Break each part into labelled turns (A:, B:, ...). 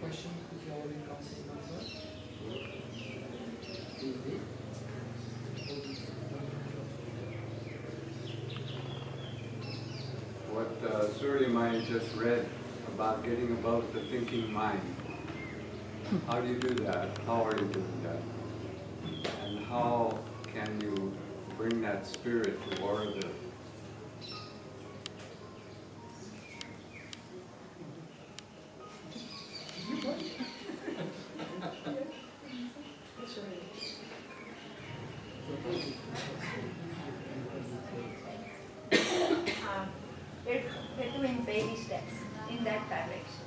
A: question if you are already council member.
B: What Suryamai just read about getting above the thinking mind. How do you do that? How are you doing that? And how can you bring that spirit to Auroville?
C: We're doing baby steps in that direction.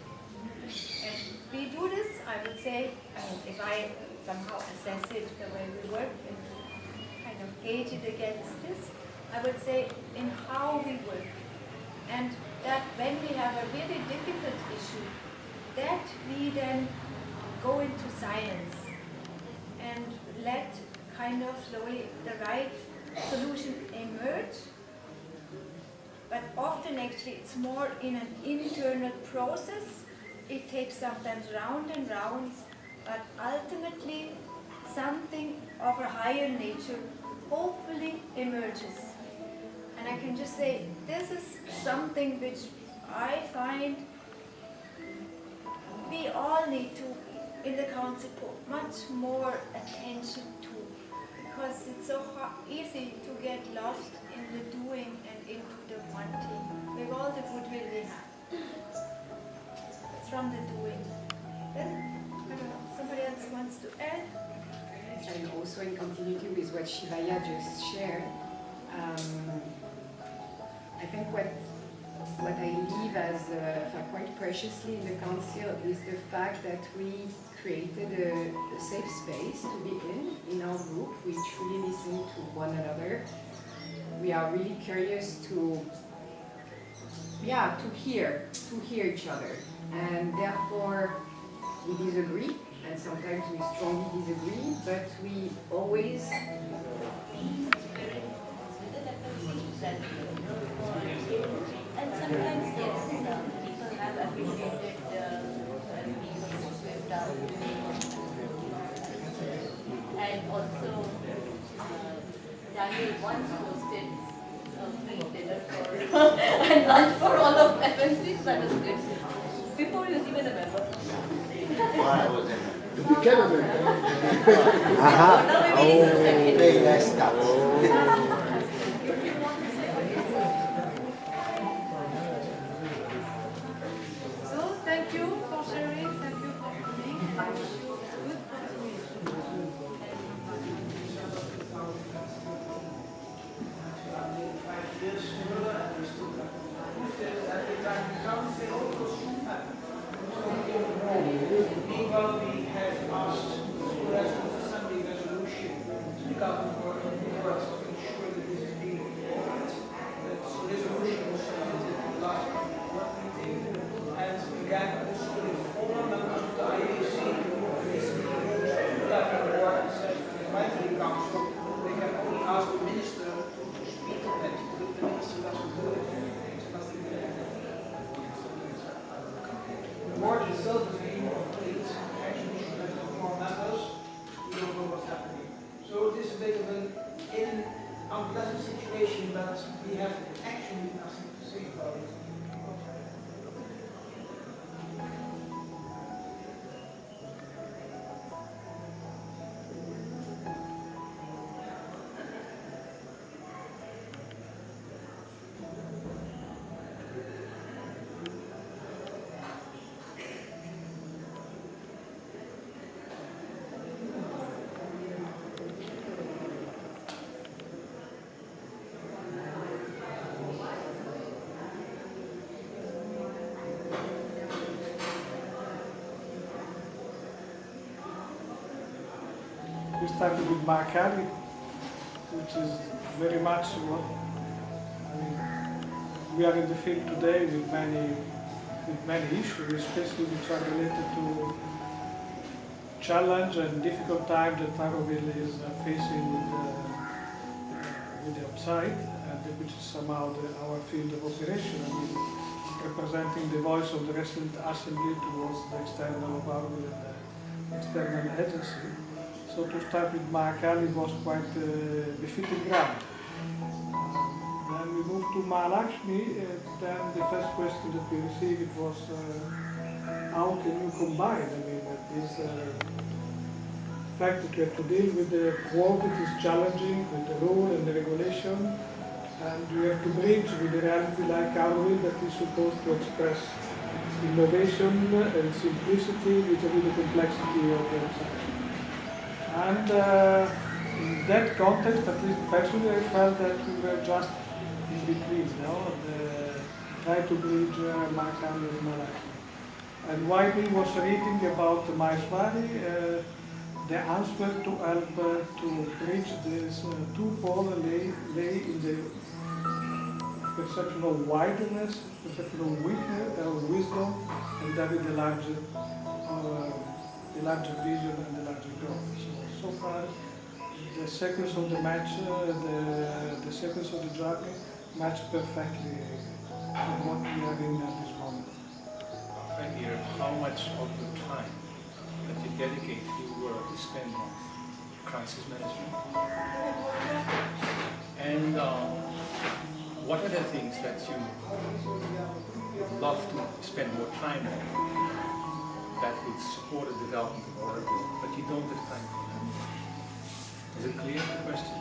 C: And we do this, I would say, if I somehow assess it the way we work and kind of gauge it against this, I would say in how we work. And that when we have a really difficult issue, that we then go into science and let kind of slowly the right solution emerge. But often actually it's more in an internal process. It takes sometimes round and rounds, but ultimately something of a higher nature hopefully emerges. And I can just say this is something which I find we all need to, in the council, put much more attention to, because it's so easy to get lost in the doing and into the wanting, with all the goodwill we have. It's from the doing. Then, I don't know, somebody else wants to add?
D: And also in continuity with what Shivaya just shared, I think what I leave as quite preciously in the council is the fact that we created a safe space to be in our group. We truly listen to one another. We are really curious to hear each other, and therefore we disagree, and sometimes we strongly disagree, but we always
E: and sometimes yes, people have appreciated the services we've done, and also Daniel once hosted a free dinner for and lunch for all of FMC, that was good. Before he was even a member.
F: To become a member.
E: Now maybe he's the second.
F: Very nice touch.
C: So, thank you for sharing, thank you for coming. I wish you good continuation.
A: Meanwhile, we have asked the Resident Assembly resolution to the government board to ensure that this is being implemented. That resolution was submitted in the last board meeting, and again, also the former members of the IAC recently left the board and said to the advisory council they can only ask the minister to speak on that. If the minister doesn't do it, it's nothing there. The board itself is being complete. Actually, we should have more members. We don't know what's happening. So this is a bit of an unpleasant situation, but we have actually nothing to say about it.
G: We started with Mark Ali, which is very much what we are in the field today with many issues, especially which are related to challenge and difficult times that Auroville is facing with the outside, and which is somehow our field of operation. representing the voice of the resident assembly towards the external Auroville and the external agency. So to start with Mahakali was quite befitting ground. Then we moved to Mahalakshmi, then the first question that we received was how can you combine, this fact that you have to deal with the world that is challenging, with the rule and the regulation, and you have to bridge with the reality like Auroville that is supposed to express innovation and simplicity vis-à-vis the complexity of the society. And in that context, at least personally, I felt that we were just in between, try to bridge Mahakali and Mahalakshmi. And while we was reading about Maheshwari, the answer to help to bridge this two poles lay in the perception of wideness, perception of wisdom, and then with the larger vision and the larger goal. So far, the sequence of the match, the sequence of the journey match perfectly with what we are in at this moment.
H: Right here, how much of the time that you dedicate to your work is spent on crisis management? And what are the things that you love to spend more time on that would support the development of Auroville, but you don't have time for them? Is it clear, the question?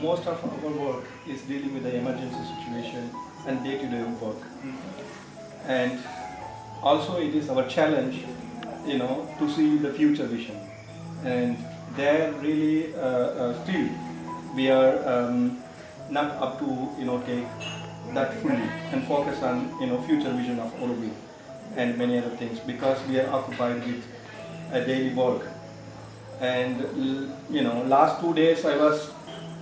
I: Most of our work is dealing with the emergency situation and day-to-day work. And also it is our challenge, to see the future vision. And there really still we are not up to take that fully and focus on future vision of Auroville and many other things, because we are occupied with a daily work. And last 2 days I was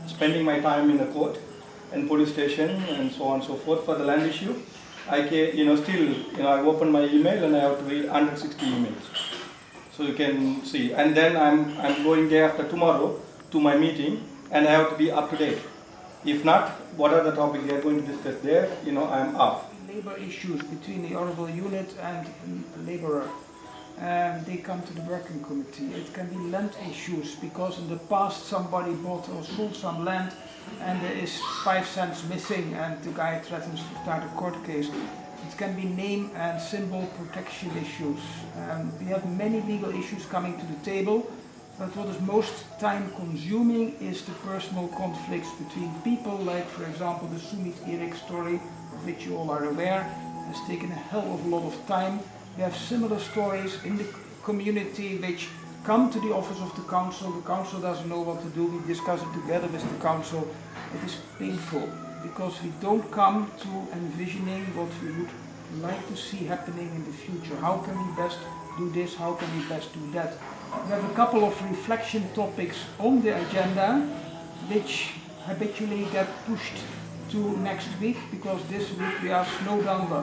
I: spending my time in the court and police station and so on and so forth for the land issue. I can, I opened my email and I have to read 160 emails. So you can see. And then I'm going day after tomorrow to my meeting and I have to be up to date. If not, what are the topics they are going to discuss there? I'm off.
A: Labor issues between the Auroville unit and laborer. They come to the working committee. It can be land issues because in the past somebody bought or sold some land and there is 5 cents missing and the guy threatens to start a court case. It can be name and symbol protection issues. We have many legal issues coming to the table, but what is most time consuming is the personal conflicts between people, like for example the Sumit Erik story, of which you all are aware. It has taken a hell of a lot of time. We have similar stories in the community which come to the office of the council doesn't know what to do, we discuss it together with the council. It is painful because we don't come to envisioning what we would like to see happening in the future. How can we best do this, how can we best do that? We have a couple of reflection topics on the agenda which habitually get pushed to next week because this week we are snowed under.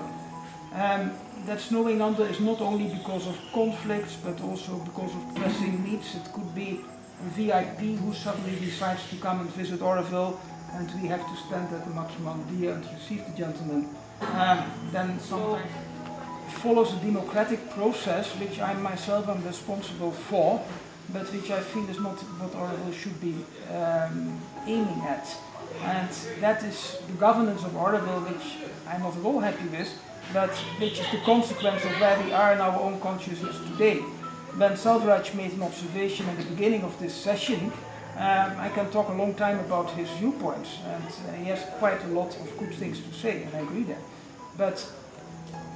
A: That snowing under is not only because of conflicts but also because of pressing needs. It could be a VIP who suddenly decides to come and visit Auroville and we have to stand at the maximum dia and receive the gentleman. Then sometimes follows a democratic process which I myself am responsible for, but which I feel is not what Auroville should be aiming at. And that is the governance of Auroville, which I'm not at all happy with, but which is the consequence of where we are in our own consciousness today. When Selvaraj made an observation at the beginning of this session, I can talk a long time about his viewpoints, and he has quite a lot of good things to say, and I agree there. But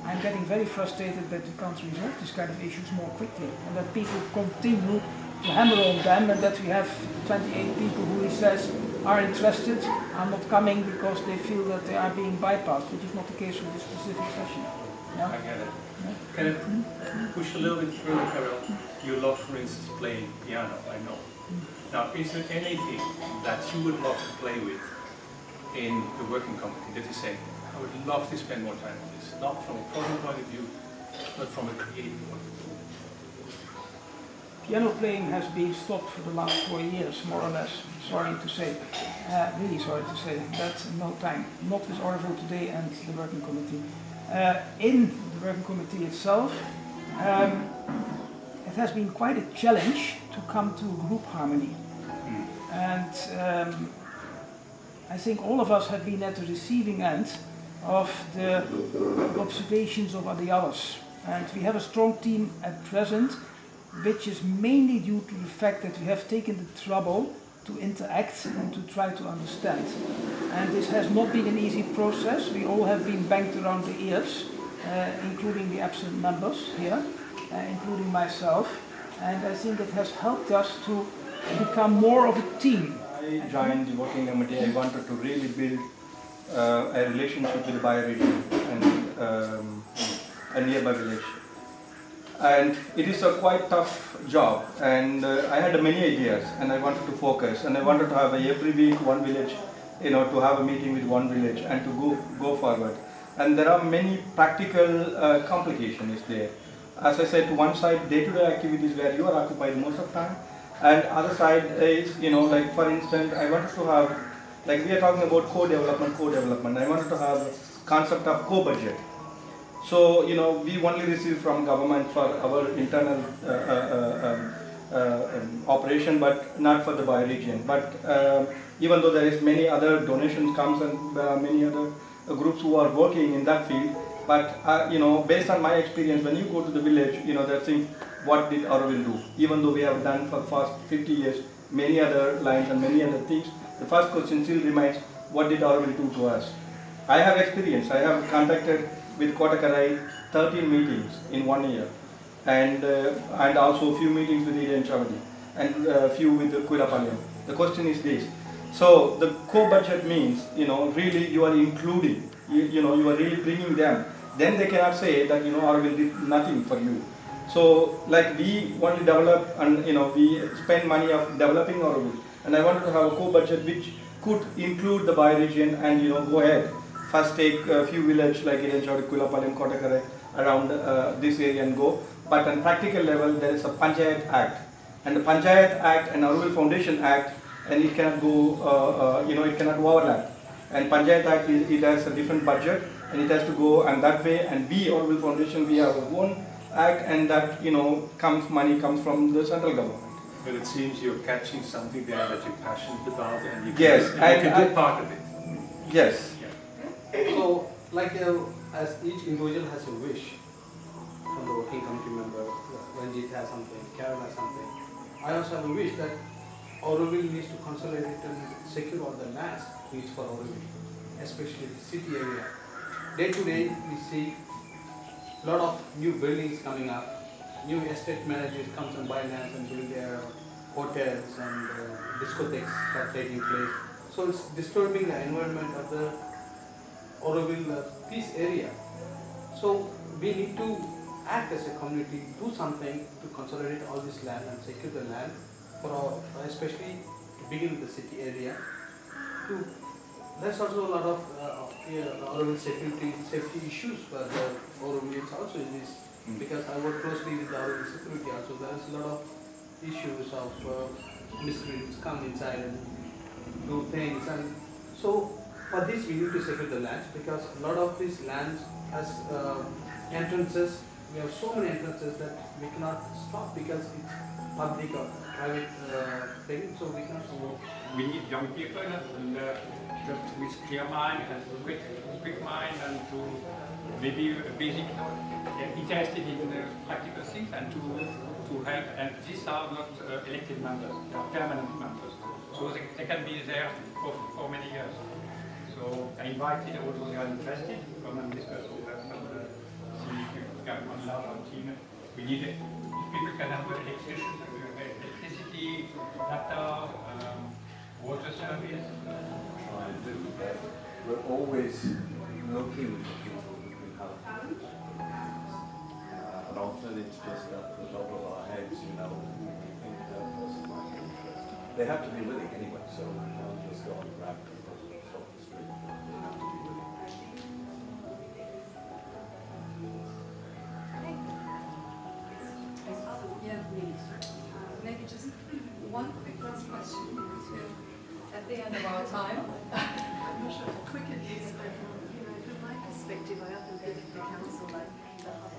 A: I'm getting very frustrated that we can't resolve these kind of issues more quickly, and that people continue to hammer on them, and that we have 28 people who he says are interested, are not coming because they feel that they are being bypassed, which is not the case with this specific session. Yeah?
H: I get it. Yeah. Can I push a little bit further, Carol? You love, for instance, playing piano, I know. Now, is there anything that you would love to play with in the working committee that you say, I would love to spend more time on this, not from a program point of view, but from a creative point of view?
G: piano playing has been stopped for the last 4 years, more or less. Sorry to say, really sorry to say, that's no time, not with Auroville today and the working committee. In the working committee itself, it has been quite a challenge to come to group harmony. And I think all of us have been at the receiving end of the observations of the others. And we have a strong team at present, which is mainly due to the fact that we have taken the trouble to interact and to try to understand. And this has not been an easy process. We all have been banged around the ears, including the absent members here, including myself. And I think it has helped us to become more of a team.
I: I joined the working committee. I wanted to really build a relationship with the bioregion and a nearby village. And it is a quite tough job, and I had many ideas, and I wanted to focus, and I wanted to have every week one village, to have a meeting with one village and to go forward. And there are many practical complications there. As I said, to one side, day-to-day activities where you are occupied most of the time, and other side is, like for instance, I wanted to have, like we are talking about co-development. I wanted to have concept of co-budget. So, we only receive from government for our internal operation, but not for the bioregion. But even though there is many other donations comes and many other groups who are working in that field, but based on my experience, when you go to the village, they're saying, what did Auroville do? Even though we have done for the past 50 years many other lines and many other things, the first question still remains, what did Auroville do to us? I have experience. I have contacted with Kotakarai 13 meetings in 1 year, and also a few meetings with Eden Chavadi and a few with Kuirapalyam. The question is this. So the co-budget means, really you are including, you are really bringing them. Then they cannot say that, Auroville did nothing for you. So like we want to develop and, we spend money of developing Auroville. And I wanted to have a co-budget which could include the bioregion and, go ahead. First take a few villages like Irenchodi, Kuirapalyam, Kotakarai around this area and go. But on practical level, there is a Panchayat Act. And the Panchayat Act and Auroville Foundation Act, and it cannot go, it cannot overlap. And Panchayat Act, it has a different budget and it has to go and that way. And we, Auroville Foundation, we have our own act, and that, money comes from the central government.
H: But it seems you're catching something there that you're passionate about and you
I: can
H: do part of it.
I: Yes.
F: So, like as each individual has a wish from the working committee member, Ranjit has something, Karen has something. I also have a wish that Auroville needs to consolidate and secure all the lands needs for Auroville, especially the city area. Day to day, we see a lot of new buildings coming up. New estate managers come and buy lands and build their hotels and discotheques are taking place. So it's disturbing the environment of the Auroville peace area. So we need to act as a community, do something to consolidate all this land and secure the land for our, especially to begin with the city area. There's also a lot of Auroville safety issues for the Aurovillians also in this, because I work closely with the Auroville security also. There's a lot of issues of miscreants come inside and do things, and so for this we need to secure the lands, because a lot of these lands has entrances. We have so many entrances that we cannot stop because it's public or private thing, so we cannot stop.
J: We need young people and just with clear mind and quick mind, and to maybe basic interested in practical things and to help. And these are not elected members; they are permanent members, so they can be there for many years. So I invited all those who are interested to come and discuss with us and see if we can enlarge our team. We need if people can have electricity, data, water service.
B: Try and do that. We're always looking for people who can help. And often it's just at the top of our heads, we think that person might be interested. They have to be willing anyway, so we can't just go and grab people off the street. They have to be willing.
E: Yeah, please.
K: time. I'm not sure how quick it is, but from my perspective, I often think of the council like the hub.